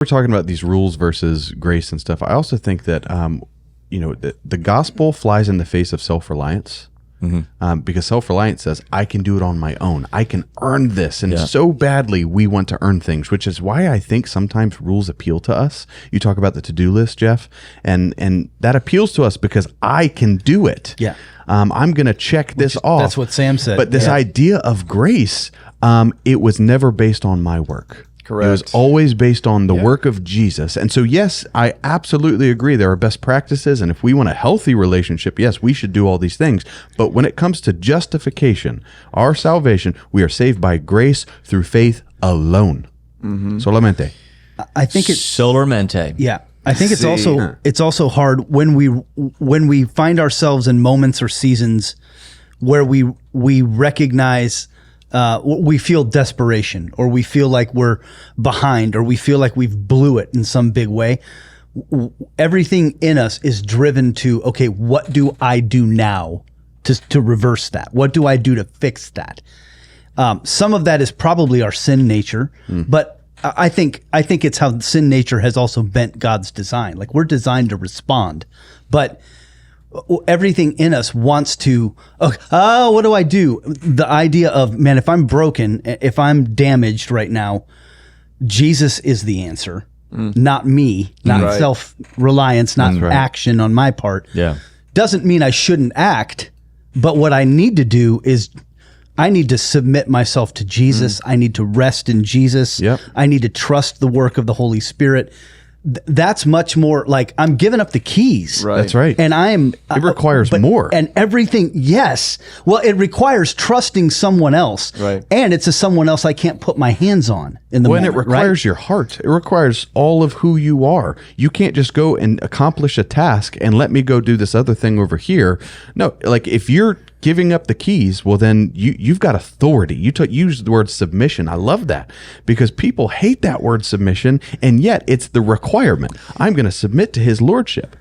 we're talking about these rules versus grace and stuff, I also think that the gospel flies in the face of self-reliance. Because self-reliance says, I can do it on my own. I can earn this. And so badly we want to earn things, which is why I think sometimes rules appeal to us. You talk about the to-do list, Jeff, and that appeals to us because I can do it. Yeah. I'm going to check this off. That's what Sam said. But this idea of grace, it was never based on my work. Correct. It was always based on the work of Jesus. And so, yes, I absolutely agree. There are best practices. And if we want a healthy relationship, yes, we should do all these things. But when it comes to justification, our salvation, we are saved by grace through faith alone. Solamente. I think it's Solamente. Yeah. I think it's also hard when we find ourselves in moments or seasons where we recognize we feel desperation, or we feel like we're behind, or we feel like we've blew it in some big way. Everything in us is driven to, okay, what do I do now to reverse that? What do I do to fix that? Some of that is probably our sin nature, but I think it's how sin nature has also bent God's design. Like, we're designed to respond, but everything in us wants to, what do I do? The idea of, man, if I'm broken, if I'm damaged right now, Jesus is the answer, not me, not self-reliance, not action on my part. Yeah. Doesn't mean I shouldn't act, but what I need to do is I need to submit myself to Jesus. I need to rest in Jesus. Yep. I need to trust the work of the Holy Spirit. That's much more like I'm giving up the keys. Right. That's right. And it requires more. And everything, yes. Well, it requires trusting someone else. Right. And it's a someone else I can't put my hands on in the moment. It requires your heart. It requires all of who you are. You can't just go and accomplish a task and let me go do this other thing over here. No, like, if you're giving up the keys, well, then you've got authority. You use the word submission. I love that, because people hate that word submission, and yet it's the requirement. I'm going to submit to his lordship.